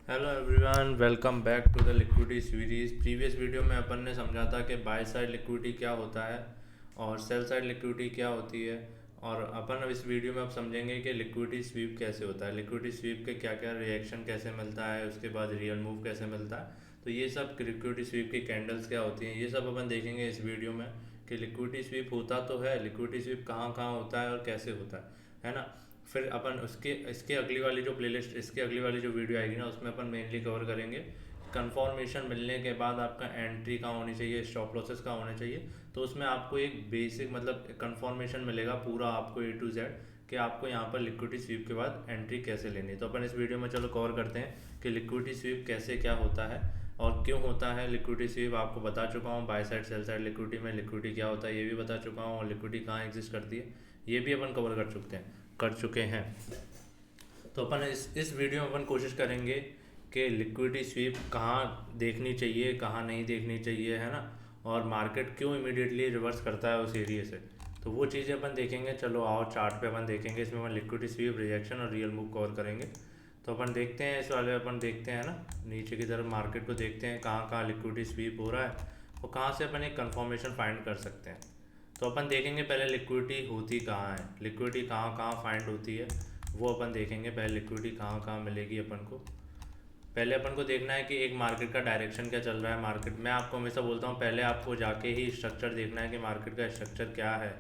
Hello everyone, welcome back to the liquidity series. Previous video में अपन ने समझा था कि बाय साइड लिक्विडिटी क्या होता है और सेल साइड लिक्विडिटी क्या होती है। और अपन अब इस वीडियो में अब समझेंगे कि लिक्विडिटी स्वीप कैसे होता है, लिक्विडिटी स्वीप के क्या क्या रिएक्शन कैसे मिलता है, उसके बाद रियल मूव कैसे मिलता है। तो ये सब लिक्विडिटी स्वीप की कैंडल्स क्या होती हैं, ये सब अपन देखेंगे इस वीडियो में कि लिक्विडिटी स्वीप होता तो है, लिक्विडिटी स्वीप कहाँ कहाँ होता है और कैसे होता है ना। फिर अपन उसके इसके अगली वाली जो प्लेलिस्ट, इसके अगली वाली जो वीडियो आएगी ना, उसमें अपन मेनली कवर करेंगे कंफर्मेशन मिलने के बाद आपका एंट्री कहाँ होनी चाहिए, स्टॉप लॉसेस कहाँ होने चाहिए। तो उसमें आपको एक बेसिक मतलब कंफर्मेशन मिलेगा पूरा आपको ए टू जेड कि आपको यहाँ पर लिक्विडिटी स्वीप के बाद एंट्री कैसे लेनी है। तो अपन इस वीडियो में चलो कवर करते हैं कि लिक्विडिटी स्वीप कैसे क्या होता है और क्यों होता है। लिक्विडिटी स्वीप आपको बता चुका हूँ, by side sell side liquidity में लिक्विडिटी क्या होता है ये भी बता चुका हूँ, और लिक्विडिटी कहाँ एग्जिस्ट करती है ये भी अपन कवर कर चुके हैं। तो अपन इस वीडियो में अपन कोशिश करेंगे कि लिक्विडिटी स्वीप कहाँ देखनी चाहिए कहाँ नहीं देखनी चाहिए, है ना, और मार्केट क्यों इमीडिएटली रिवर्स करता है उस एरिया से। तो वो चीज़ें अपन देखेंगे। चलो आओ चार्ट पे अपन देखेंगे, इसमें अपन लिक्विडिटी स्वीप, रिएक्शन और रियल मूव कवर करेंगे। तो अपन देखते हैं इस वाले, अपन देखते हैं ना नीचे की तरफ मार्केट को देखते हैं कहाँ कहाँ लिक्विडिटी स्वीप हो रहा है और कहाँ से अपन एक कंफर्मेशन फाइंड कर सकते हैं। तो अपन देखेंगे पहले लिक्विडिटी होती कहाँ है, लिक्विडिटी कहाँ कहाँ फाइंड होती है वो अपन देखेंगे। पहले लिक्विडिटी कहाँ कहाँ मिलेगी अपन को, पहले अपन को देखना है कि एक मार्केट का डायरेक्शन क्या चल रहा है। मार्केट मैं आपको हमेशा बोलता हूँ पहले आपको जाके ही स्ट्रक्चर देखना है कि मार्केट का स्ट्रक्चर क्या है,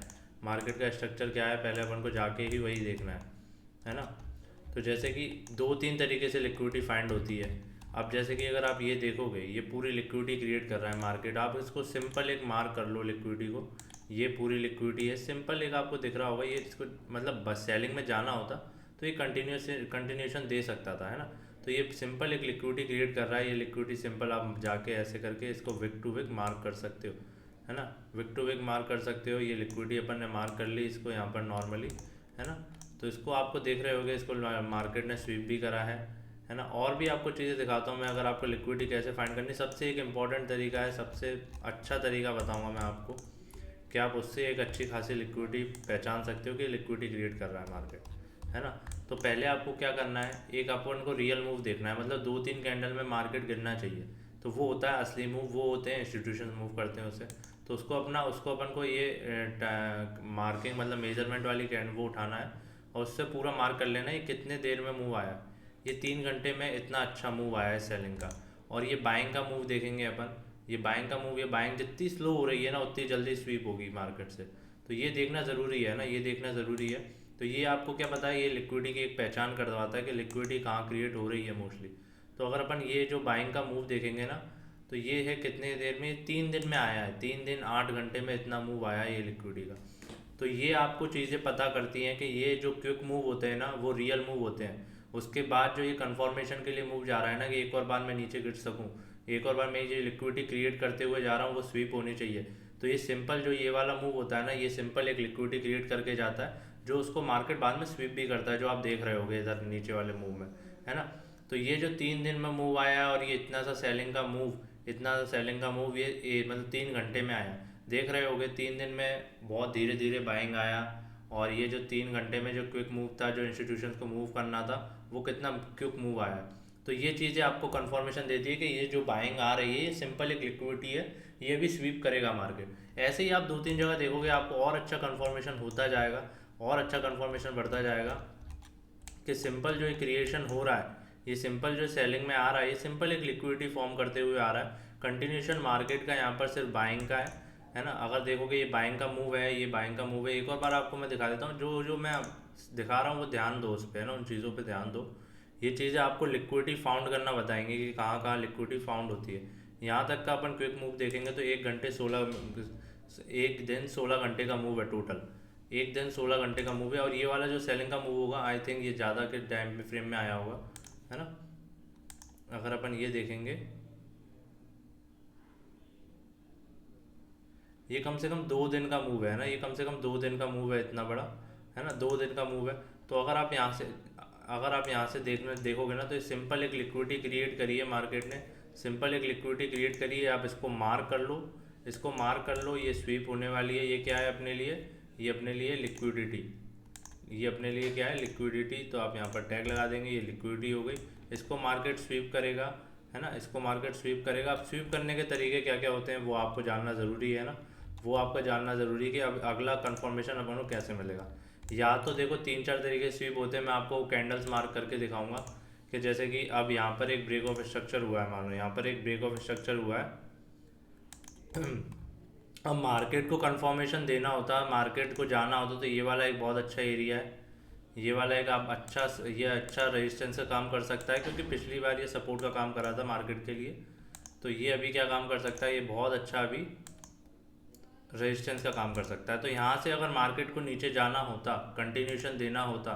मार्केट का स्ट्रक्चर क्या है पहले अपन को जाके ही वही देखना है ना। तो जैसे कि दो तीन तरीके से लिक्विडिटी फाइंड होती है। अब जैसे कि अगर आप ये देखोगे ये पूरी लिक्विडिटी क्रिएट कर रहा है मार्केट, आप इसको सिंपल एक मार्क कर लो लिक्विडिटी को, ये पूरी लिक्विडिटी है। सिंपल एक आपको दिख रहा होगा ये, इसको मतलब बस सेलिंग में जाना होता तो ये कंटिन्यूशन दे सकता था, है ना। तो ये सिंपल एक लिक्विडिटी क्रिएट कर रहा है, ये लिक्विडिटी सिंपल आप जाके ऐसे करके इसको विक टू विक मार्क कर सकते हो, है ना, विक टू विक मार्क कर सकते हो। ये लिक्विडिटी अपन ने मार्क कर ली इसको यहाँ पर नॉर्मली, है ना। तो इसको आपको देख रहे होगे, इसको मार्केट ने स्वीप भी करा है ना। और भी आपको चीज़ें दिखाता हूँ मैं, अगर आपको लिक्विडिटी कैसे फाइंड करनी, सबसे एक इम्पॉर्टेंट तरीका है, सबसे अच्छा तरीका बताऊँगा मैं आपको कि आप उससे एक अच्छी खासी लिक्विडिटी पहचान सकते हो कि लिक्विडिटी क्रिएट कर रहा है मार्केट, है ना। तो पहले आपको क्या करना है, एक अपन को रियल मूव देखना है, मतलब दो तीन कैंडल में मार्केट गिरना चाहिए। तो वो होता है असली मूव, वो होते हैं इंस्टीट्यूशन मूव करते हैं उसे। तो उसको अपन को ये मार्किंग मतलब मेजरमेंट वाली कैंड वो उठाना है और उससे पूरा मार्क कर लेना है ये कितने देर में मूव आया। ये 3 घंटे में इतना अच्छा मूव आया है सेलिंग का। और ये बाइंग का मूव देखेंगे अपन, ये बाइंग का मूव, ये बाइंग जितनी स्लो हो रही है ना उतनी जल्दी स्वीप होगी मार्केट से। तो ये देखना ज़रूरी है ना, ये देखना ज़रूरी है। तो ये आपको क्या पता है, ये लिक्विडिटी की एक पहचान करवाता है कि लिक्विडिटी कहाँ क्रिएट हो रही है मोस्टली। तो अगर अपन ये जो बाइंग का मूव देखेंगे ना, तो ये है कितने देर में, 3 दिन में आया है, 3 दिन 8 घंटे में इतना मूव आया है ये लिक्विडिटी का। तो ये आपको चीज़ें पता करती हैं कि ये जो क्विक मूव होते हैं ना वो रियल मूव होते हैं। उसके बाद जो ये कंफर्मेशन के लिए मूव जा रहा है ना कि एक और बार मैं नीचे गिर सकूं, एक और बार मैं ये लिक्विडिटी क्रिएट करते हुए जा रहा हूँ, वो स्वीप होनी चाहिए। तो ये सिंपल जो ये वाला मूव होता है ना, ये सिंपल एक लिक्विडिटी क्रिएट करके जाता है जो उसको मार्केट बाद में स्वीप भी करता है, जो आप देख रहे होगे इधर नीचे वाले मूव में, है ना। तो ये जो 3 दिन में मूव आया और ये इतना सा सेलिंग का मूव, इतना सा सेलिंग का मूव ये मतलब 3 घंटे में आया, देख रहे होगे 3 दिन में बहुत धीरे धीरे बाइंग आया। और ये जो 3 घंटे में जो क्विक मूव था, जो इंस्टीट्यूशंस को मूव करना था, वो कितना क्विक मूव आया। तो ये चीज़ें आपको कंफर्मेशन देती है कि ये जो बाइंग आ रही है ये सिंपल एक लिक्विडिटी है, ये भी स्वीप करेगा मार्केट। ऐसे ही आप दो तीन जगह देखोगे आपको और अच्छा कंफर्मेशन होता जाएगा, और अच्छा कंफर्मेशन बढ़ता जाएगा कि सिंपल जो क्रिएशन हो रहा है, ये सिंपल जो सेलिंग में आ रहा है, ये सिंपल एक लिक्विडिटी फॉर्म करते हुए आ रहा है। कंटिन्यूशन मार्केट का यहाँ पर सिर्फ बाइंग का है ना। अगर देखोगे ये बाइंग का मूव है, ये बाइंग का मूव है। एक और बार आपको मैं दिखा देता हूँ, जो जो मैं दिखा रहा हूँ वो ध्यान दो उस पर, है ना, उन चीज़ों पे ध्यान दो। ये चीज़ें आपको लिक्विडिटी फाउंड करना बताएंगे कि कहाँ कहाँ लिक्विडिटी फाउंड होती है। यहाँ तक का अपन क्विक मूव देखेंगे तो 1 दिन 16 घंटे का मूव है टोटल, 1 दिन 16 घंटे का मूव है। और ये वाला जो सेलिंग का मूव होगा आई थिंक ये ज़्यादा के टाइम फ्रेम में आया होगा, है ना। अगर अपन ये देखेंगे, ये कम से कम 2 दिन का मूव है ना, ये कम से कम 2 दिन का मूव है इतना बड़ा, है ना, 2 दिन का मूव है। तो अगर आप यहाँ से देखोगे ना, तो ये सिंपल एक लिक्विडिटी क्रिएट करी है मार्केट ने, सिंपल एक लिक्विडिटी क्रिएट करी है। आप इसको मार्क कर लो, इसको मार्क कर लो, ये स्वीप होने वाली है। ये क्या है अपने लिए, ये अपने लिए लिक्विडिटी, ये अपने लिए क्या है, लिक्विडिटी, तो आप यहाँ पर टैग लगा देंगे, ये लिक्विडिटी हो गई। इसको मार्केट स्वीप करेगा, है ना, इसको मार्केट स्वीप करेगा। अब स्वीप करने के तरीके क्या क्या होते हैं वो आपको जानना ज़रूरी है ना, वो आपको जानना ज़रूरी है कि अब अगला कंफर्मेशन अपन को कैसे मिलेगा। या तो देखो 3-4 तरीके स्वीप होते हैं, मैं आपको कैंडल्स मार्क करके दिखाऊंगा कि जैसे कि अब यहाँ पर एक ब्रेक ऑफ स्ट्रक्चर हुआ है, मान लो यहाँ पर एक ब्रेक ऑफ स्ट्रक्चर हुआ है। अब मार्केट को कंफर्मेशन देना होता है, मार्केट को जाना होता, तो ये वाला एक बहुत अच्छा एरिया है, ये वाला एक आप ये अच्छा रेजिस्टेंस का काम कर सकता है, क्योंकि पिछली बार ये सपोर्ट का काम कर रहा था मार्केट के लिए। तो ये अभी क्या काम कर सकता है, ये बहुत अच्छा अभी रेजिस्टेंस का काम कर सकता है। तो यहाँ से अगर मार्केट को नीचे जाना होता, कंटिन्यूशन देना होता,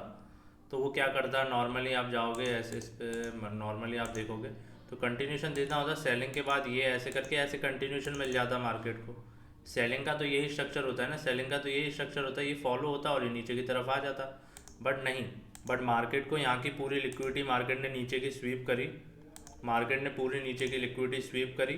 तो वो क्या करता है, नॉर्मली आप जाओगे ऐसे, इस पर नॉर्मली आप देखोगे तो कंटिन्यूशन देना होता, सेलिंग के बाद ये ऐसे करके ऐसे कंटिन्यूशन मिल जाता मार्केट को। सेलिंग का तो यही स्ट्रक्चर होता है ना, सेलिंग का तो यही स्ट्रक्चर होता है, ये फॉलो होता और ये नीचे की तरफ आ जाता। बट नहीं, बट मार्केट को यहाँ की पूरी लिक्विडिटी मार्केट ने नीचे की स्वीप करी, मार्केट ने पूरी नीचे की लिक्विडिटी स्वीप करी,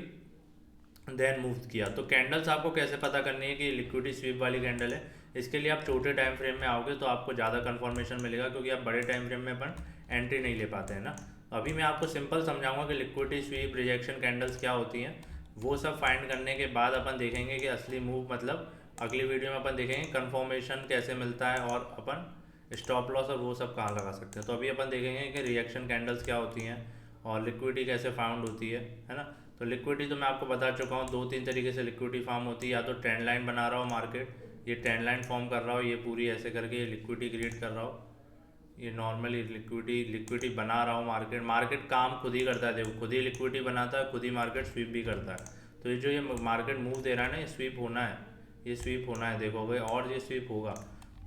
देन मूव किया। तो कैंडल्स आपको कैसे पता करनी है कि लिक्विडिटी स्वीप वाली कैंडल है, इसके लिए आप छोटे टाइम फ्रेम में आओगे तो आपको ज़्यादा कंफर्मेशन मिलेगा, क्योंकि आप बड़े टाइम फ्रेम में अपन एंट्री नहीं ले पाते हैं ना। अभी मैं आपको सिंपल समझाऊंगा कि लिक्विडिटी स्वीप, रिजेक्शन कैंडल्स क्या होती हैं, वो सब फाइंड करने के बाद अपन देखेंगे कि असली मूव, मतलब अगली वीडियो में अपन देखेंगे कंफर्मेशन कैसे मिलता है और अपन स्टॉप लॉस और वो सब कहाँ लगा सकते हैं। तो अभी अपन देखेंगे कि रिएक्शन कैंडल्स क्या होती हैं और लिक्विडिटी कैसे फाउंड होती है ना। तो लिक्विडिटी तो मैं आपको बता चुका हूँ, 2-3 तरीके से लिक्विडिटी फॉर्म होती है। या तो ट्रेंड लाइन बना रहा हो मार्केट, ये ट्रेंड लाइन फॉर्म कर रहा हो, ये पूरी ऐसे करके ये लिक्विडिटी क्रिएट कर रहा हो, ये नॉर्मली लिक्विडिटी बना रहा हो मार्केट। मार्केट काम खुद ही करता है, देखो खुद ही लिक्विडिटी बनाता है, खुद ही मार्केट स्वीप भी करता है। तो ये जो ये मार्केट मूव दे रहा है ना, ये स्वीप होना है, ये स्वीप होना है, देखोगे और ये स्वीप होगा।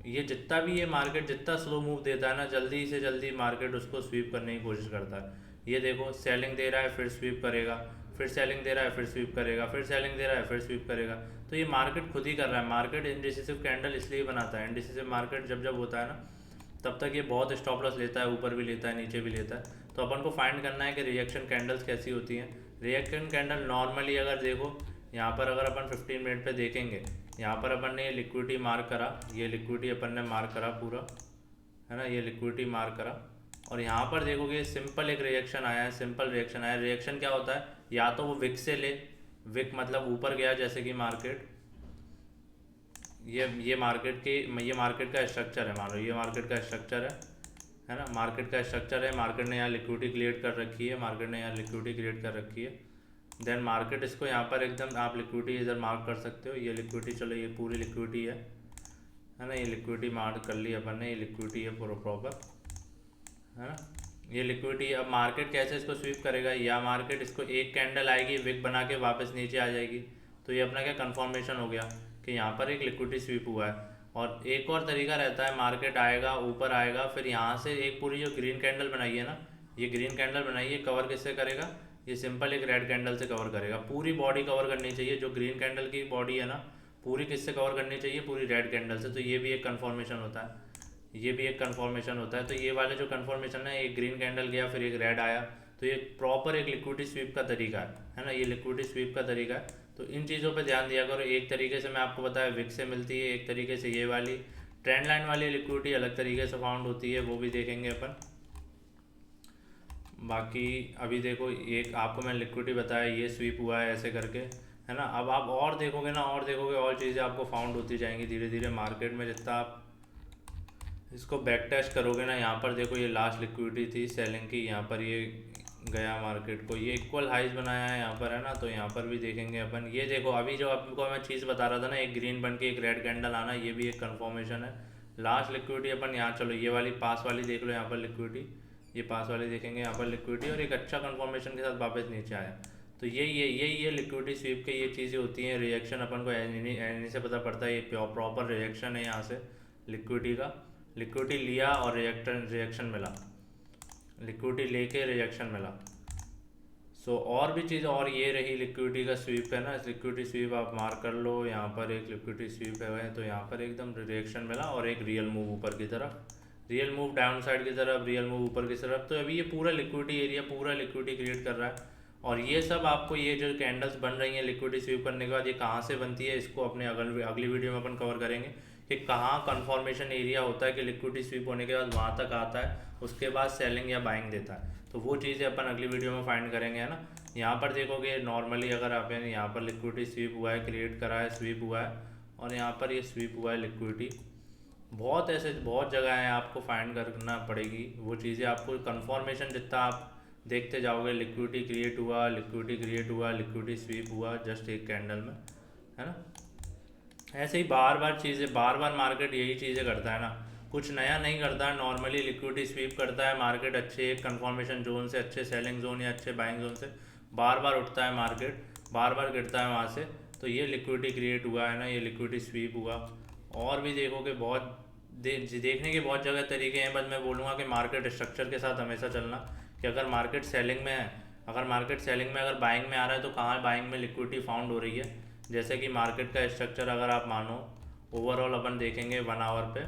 ये जितना भी ये मार्केट जितना स्लो मूव देता है ना, जल्दी से जल्दी मार्केट उसको स्वीप करने की कोशिश करता है। ये देखो सेलिंग दे रहा है, फिर स्वीप करेगा, फिर सेलिंग दे रहा है, फिर स्वीप करेगा, फिर सेलिंग दे रहा है, फिर स्वीप करेगा। तो ये मार्केट खुद ही कर रहा है। मार्केट इंडिसिसिव कैंडल इसलिए बनाता है, इंडिसिसिव मार्केट जब जब होता है ना, तब तक ये बहुत स्टॉप लॉस लेता है, ऊपर भी लेता है, नीचे भी लेता है। तो अपन को फाइंड करना है कि रिएक्शन कैंडल्स कैसी होती हैं। रिएक्शन कैंडल नॉर्मली अगर देखो, यहाँ पर अगर अपन 15 मिनट पे देखेंगे, यहाँ पर अपन ने ये लिक्विडिटी मार्क करा, ये लिक्विडिटी अपन ने मार्क करा पूरा, है ना, ये लिक्विडिटी मार्क करा। और यहाँ पर देखोगे सिंपल एक रिएक्शन आया है, सिंपल रिएक्शन आया है। रिएक्शन क्या होता है, या तो वो विक से ले, विक मतलब ऊपर गया, जैसे कि मार्केट ये मार्केट का स्ट्रक्चर है, मान लो ये मार्केट का स्ट्रक्चर है ना, मार्केट का स्ट्रक्चर है। मार्केट ने यहाँ लिक्विडिटी क्रिएट कर रखी है, मार्केट ने यहाँ लिक्विडिटी क्रिएट कर रखी है। देन मार्केट इसको यहाँ पर एकदम आप लिक्विडिटी इधर मार्क कर सकते हो, ये लिक्विडिटी, चलो ये पूरी लिक्विडिटी है ना, ये लिक्विडिटी मार्क कर ली अपन ने, ये लिक्विडिटी है पूरा प्रॉपर, है ना, ये लिक्विडिटी। अब मार्केट कैसे इसको स्वीप करेगा, या मार्केट इसको एक कैंडल आएगी, विक बना के वापस नीचे आ जाएगी। तो ये अपना क्या कंफर्मेशन हो गया कि यहाँ पर एक लिक्विडिटी स्वीप हुआ है। और एक और तरीका रहता है, मार्केट आएगा, ऊपर आएगा, फिर यहाँ से एक पूरी जो ग्रीन कैंडल बनाई है ना, ये ग्रीन कैंडल बनाई है, कवर किससे करेगा, ये सिंपल एक रेड कैंडल से कवर करेगा। पूरी बॉडी कवर करनी चाहिए, जो ग्रीन कैंडल की बॉडी है ना, पूरी किससे कवर करनी चाहिए, पूरी रेड कैंडल से। तो ये भी एक कन्फर्मेशन होता है, ये भी एक कन्फर्मेशन होता है। तो ये वाले जो कन्फर्मेशन है, एक ग्रीन कैंडल गया, फिर एक रेड आया, तो ये प्रॉपर एक लिक्विडिटी स्वीप का तरीका है ना, ये लिक्विडिटी स्वीप का तरीका है। तो इन चीज़ों पे ध्यान दिया करो। एक तरीके से मैं आपको बताया विक से मिलती है, एक तरीके से ये वाली ट्रेंड लाइन वाली लिक्विडिटी अलग तरीके से फाउंड होती है, वो भी देखेंगे अपन। बाकी अभी देखो, एक आपको मैंने लिक्विडिटी बताया, ये स्वीप हुआ है ऐसे करके, है ना। अब आप और देखोगे ना, और देखोगे, और चीज़ें आपको फाउंड होती जाएंगी धीरे धीरे मार्केट में, जितना आप इसको बैक टेस्ट करोगे ना। यहाँ पर देखो, ये लास्ट लिक्विडिटी थी सेलिंग की, यहाँ पर ये गया मार्केट को, ये इक्वल हाइज बनाया है यहाँ पर, है ना। तो यहाँ पर भी देखेंगे अपन। ये देखो, अभी जो आपको मैं चीज़ बता रहा था ना, एक ग्रीन बन के एक रेड कैंडल आना, ये भी एक कंफर्मेशन है। लास्ट लिक्विडिटी अपन यहाँ, चलो ये वाली पास वाली देख लो, यहाँ पर लिक्विडिटी, ये पास वाली देखेंगे, यहाँ पर लिक्विडिटी, और एक अच्छा कंफर्मेशन के साथ वापस नीचे आया। तो यही लिक्विडिटी स्वीप के ये चीज़ें होती हैं। रिएक्शन अपन को इन्हीं से पता पड़ता है, ये प्रॉपर रिएक्शन है यहाँ से लिक्विडिटी का। लिक्विडिटी लिया और रिएक्शन मिला, लिक्विडिटी लेके रिएक्शन मिला। और भी चीज़, और ये रही लिक्विडिटी का स्वीप है ना, लिक्विडिटी स्वीप आप मार्क कर लो, यहाँ पर एक लिक्विडिटी स्वीप है, तो यहाँ पर एकदम रिएक्शन मिला और एक रियल मूव ऊपर की तरफ, रियल मूव डाउन साइड की तरफ, रियल मूव ऊपर की तरफ। तो अभी ये पूरा लिक्विडिटी एरिया, पूरा लिक्विडिटी क्रिएट कर रहा है। और ये सब आपको, ये जो कैंडल्स बन रही हैं लिक्विडिटी स्वीप करने के बाद, ये कहाँ से बनती है, इसको अपने अगली वीडियो में अपन कवर करेंगे। कि कहाँ कन्फर्मेशन एरिया होता है कि लिक्विडिटी स्वीप होने के बाद वहाँ तक आता है, उसके बाद सेलिंग या बाइंग देता है। तो वो चीज़ें अपन अगली वीडियो में फाइंड करेंगे, है ना। यहाँ पर देखोगे नॉर्मली अगर आप यहाँ पर लिक्विडिटी स्वीप हुआ है, क्रिएट करा है, स्वीप हुआ है, और यहाँ पर ये स्वीप हुआ है लिक्विडिटी। बहुत ऐसे बहुत जगह हैं आपको फाइंड करना पड़ेगी वो चीज़ें। आपको कन्फर्मेशन जितना आप देखते जाओगे, लिक्विडिटी क्रिएट हुआ, लिक्विडिटी क्रिएट हुआ, लिक्विडिटी स्वीप हुआ जस्ट एक कैंडल में, है ना। ऐसे ही बार बार चीज़ें, बार बार मार्केट यही चीज़ें करता है ना, कुछ नया नहीं करता है। नॉर्मली लिक्विडिटी स्वीप करता है मार्केट, अच्छे एक कन्फर्मेशन जोन से, अच्छे सेलिंग जोन या अच्छे बाइंग जोन से बार बार उठता है मार्केट, बार बार गिरता है वहाँ से। तो ये लिक्विडिटी क्रिएट हुआ है ना, ये लिक्विडिटी स्वीप हुआ। और भी देखोगे बहुत देखने के बहुत जगह तरीके हैं, बस मैं बोलूँगा कि मार्केट स्ट्रक्चर के साथ हमेशा चलना, कि अगर मार्केट सेलिंग में है, अगर मार्केट सेलिंग में अगर बाइंग में आ रहा है तो कहाँ बाइंग में लिक्विडिटी फाउंड हो रही है। जैसे कि मार्केट का स्ट्रक्चर अगर आप मानो ओवरऑल अपन देखेंगे 1 आवर पे,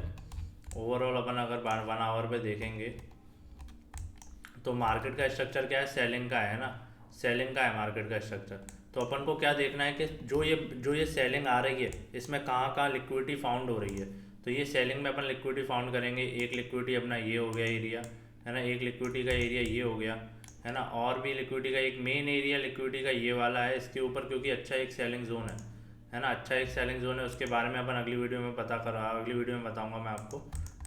ओवरऑल अपन अगर 1 आवर पे देखेंगे तो मार्केट का स्ट्रक्चर क्या है, सेलिंग का है ना, सेलिंग का है मार्केट का स्ट्रक्चर। तो अपन को क्या देखना है कि जो ये सेलिंग आ रही है इसमें कहाँ कहाँ लिक्विडिटी फाउंड हो रही है। तो ये सेलिंग में अपन लिक्विडिटी फाउंड करेंगे। एक लिक्विडिटी अपना ये हो गया एरिया, है ना, एक लिक्विडिटी का एरिया ये हो गया, है ना। और भी लिक्विडिटी का एक मेन एरिया लिक्विडिटी का ये वाला है इसके ऊपर, क्योंकि अच्छा एक सेलिंग जोन है ना, अच्छा एक सेलिंग जोन है। उसके बारे में अपन अगली वीडियो में अगली वीडियो में बताऊंगा मैं आपको,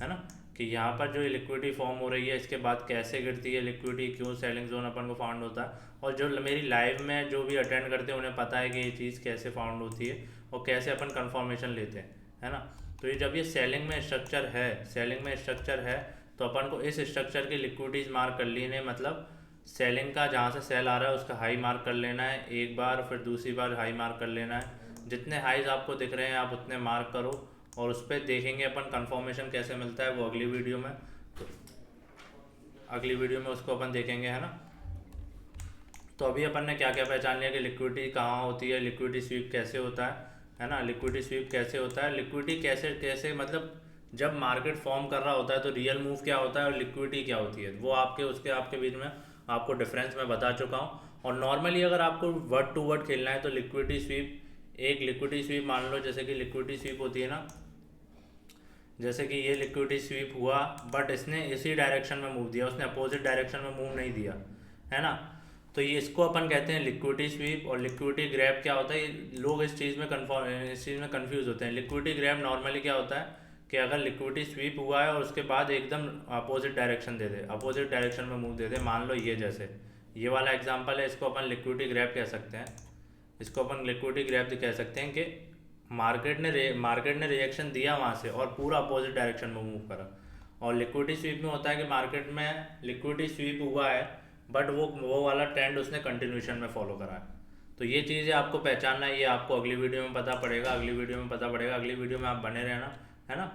है ना, कि यहाँ पर जो लिक्विडिटी फॉर्म हो रही है इसके बाद कैसे गिरती है लिक्विडिटी, क्यों सेलिंग जोन अपन को फाउंड होता है। और जो मेरी लाइव में जो भी अटेंड करते हैं उन्हें पता है कि ये चीज़ कैसे फाउंड होती है और कैसे अपन कंफर्मेशन लेते हैं, है ना। तो ये जब ये सेलिंग में स्ट्रक्चर है, सेलिंग में स्ट्रक्चर है, तो अपन को इस स्ट्रक्चर की लिक्विडिटीज मार्क कर लेने, मतलब सेलिंग का जहाँ से सेल आ रहा है उसका हाई मार्क कर लेना है एक बार, फिर दूसरी बार हाई मार्क कर लेना है। जितने हाईज आपको दिख रहे हैं आप उतने मार्क करो, और उस पर देखेंगे अपन कंफर्मेशन कैसे मिलता है वो अगली वीडियो में। तो अगली वीडियो में उसको अपन देखेंगे, है ना। तो अभी अपन ने क्या क्या पहचान लिया कि लिक्विडिटी कहाँ होती है, लिक्विडिटी स्वीप कैसे होता है ना, लिक्विडिटी स्वीप कैसे होता है, लिक्विडिटी कैसे कैसे मतलब जब मार्केट फॉर्म कर रहा होता है तो रियल मूव क्या होता है और लिक्विडिटी क्या होती है, वो आपके बीच में आपको डिफरेंस मैं बता चुका हूँ। और नॉर्मली अगर आपको वर्ड टू वर्ड खेलना है तो लिक्विडिटी स्वीप, एक लिक्विडिटी स्वीप मान लो, जैसे कि लिक्विडिटी स्वीप होती है ना, जैसे कि ये लिक्विडिटी स्वीप हुआ बट इसने इसी डायरेक्शन में मूव दिया, उसने अपोजिट डायरेक्शन में मूव नहीं दिया, है ना। तो ये इसको अपन कहते हैं लिक्विडिटी स्वीप। और लिक्विडिटी ग्रैब क्या होता है, लोग इस चीज़ में कंफ्यूज होते हैं। लिक्विडिटी ग्रैब नॉर्मली क्या होता है कि अगर लिक्विडिटी स्वीप हुआ है और उसके बाद एकदम अपोजिट डायरेक्शन दे दे, अपोजिट डायरेक्शन में मूव दे दे, मान लो ये जैसे ये वाला एग्जांपल है, इसको अपन लिक्विडिटी ग्रैब कह सकते हैं। इसको अपन लिक्विडिटी ग्रैब कह सकते हैं कि मार्केट ने रिएक्शन दिया वहाँ से और पूरा अपोजिट डायरेक्शन में मूव करा। और लिक्विडिटी स्वीप में होता है कि मार्केट में लिक्विडिटी स्वीप हुआ है बट वो वाला ट्रेंड उसने कंटिन्यूशन में फॉलो करा है। तो ये चीज़ें आपको पहचानना है, ये आपको अगली वीडियो में पता पड़ेगा, अगली वीडियो में पता पड़ेगा, अगली वीडियो में आप बने रहना, है ना।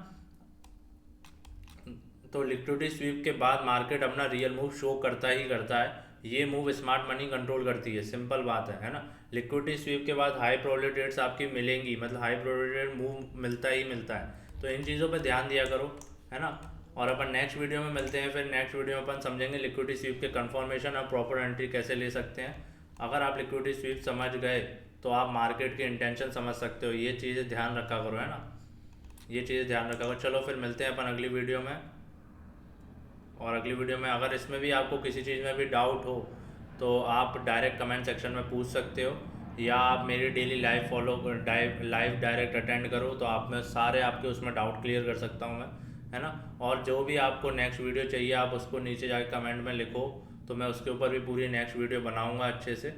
तो लिक्विडिटी स्वीप के बाद मार्केट अपना रियल मूव शो करता ही करता है। ये मूव स्मार्ट मनी कंट्रोल करती है, सिंपल बात है ना। लिक्विडिटी स्वीप के बाद हाई प्रोबेबिलिटी रेट्स आपकी मिलेंगी, मतलब हाई प्रोबेबिलिटी रेट मूव मिलता ही मिलता है। तो इन चीज़ों पे ध्यान दिया करो, है ना। और अपन नेक्स्ट वीडियो में मिलते हैं, फिर नेक्स्ट वीडियो में अपन समझेंगे लिक्विडिटी स्वीप के कंफर्मेशन और प्रॉपर एंट्री कैसे ले सकते हैं। अगर आप लिक्विडिटी स्वीप समझ गए तो आप मार्केट के इंटेंशन समझ सकते हो। ये चीज़ें ध्यान रखा करो, है ना, ये चीज़ें ध्यान रखा करो। चलो फिर मिलते हैं अपन अगली वीडियो में। और अगली वीडियो में अगर इसमें भी आपको किसी चीज़ में भी डाउट हो तो आप डायरेक्ट कमेंट सेक्शन में पूछ सकते हो, या आप मेरी डेली लाइव डायरेक्ट अटेंड करो तो आप में सारे आपके उसमें डाउट क्लियर कर सकता हूँ मैं, है ना। और जो भी आपको नेक्स्ट वीडियो चाहिए आप उसको नीचे जाके कमेंट में लिखो, तो मैं उसके ऊपर भी पूरी नेक्स्ट वीडियो बनाऊँगा अच्छे से।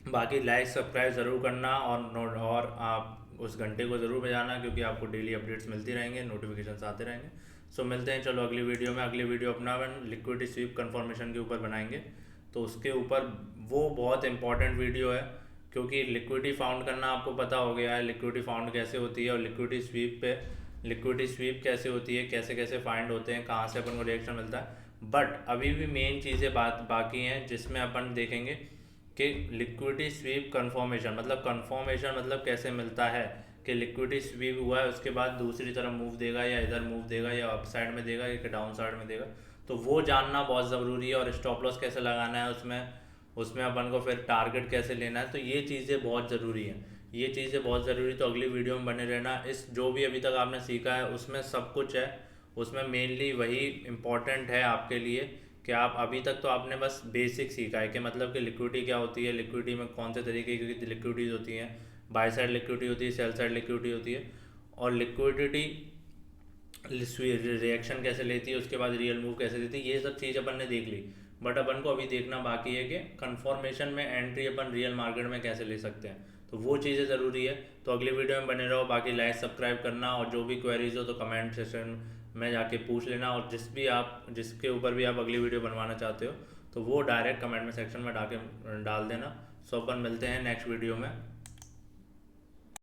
बाकी लाइक सब्सक्राइब ज़रूर करना, और आप उस घंटे को ज़रूर बजाना, क्योंकि आपको डेली अपडेट्स मिलती रहेंगे, नोटिफिकेशंस आते रहेंगे। सो मिलते हैं चलो अगली वीडियो में। अगली वीडियो अपना लिक्विडिटी स्वीप कंफर्मेशन के ऊपर बनाएंगे, तो उसके ऊपर वो बहुत इंपॉर्टेंट वीडियो है, क्योंकि लिक्विडिटी फाउंड करना आपको पता हो गया है, लिक्विडिटी फाउंड कैसे होती है, और लिक्विडिटी स्वीप पे लिक्विडिटी स्वीप कैसे होती है, कैसे कैसे फाइंड होते हैं, कहाँ से अपन को रिएक्शन मिलता है। बट अभी भी मेन चीज़ें बाकी हैं जिसमें अपन देखेंगे कि लिक्विडिटी स्वीप कंफर्मेशन मतलब कैसे मिलता है, कि लिक्विडिटी स्वीप हुआ है उसके बाद दूसरी तरफ मूव देगा, या इधर मूव देगा, या अप साइड में देगा, या डाउन साइड में देगा। तो वो जानना बहुत ज़रूरी है। और स्टॉप लॉस कैसे लगाना है उसमें अपन को फिर टारगेट कैसे लेना है, तो ये चीज़ें बहुत ज़रूरी हैं। ये चीज़ें बहुत ज़रूरी, तो अगली वीडियो में बने रहना। इस जो भी अभी तक आपने सीखा है उसमें सब कुछ है, उसमें मेनली वही इम्पोर्टेंट है आपके लिए कि आप अभी तक तो आपने बस बेसिक सीखा है कि मतलब कि लिक्विडिटी क्या होती है, लिक्विडिटी में कौन से तरीके की लिक्विडिटीज होती हैं, बाय साइड लिक्विडिटी होती है, सेल साइड लिक्विडिटी होती है, और लिक्विडिटी रिएक्शन कैसे लेती है, उसके बाद रियल मूव कैसे देती है, ये सब चीज़ अपन ने देख ली। बट अपन को अभी देखना बाकी है कि कंफर्मेशन में एंट्री अपन रियल मार्केट में कैसे ले सकते हैं, तो वो चीज़ें ज़रूरी है। तो अगली वीडियो में बने रहो। बाकी लाइक सब्सक्राइब करना, और जो भी क्वेरीज हो तो कमेंट सेक्शन में जाके पूछ लेना, और जिसके ऊपर भी आप अगली वीडियो बनवाना चाहते हो तो वो डायरेक्ट कमेंट में सेक्शन में डाल देना। सो अपन मिलते हैं नेक्स्ट वीडियो में।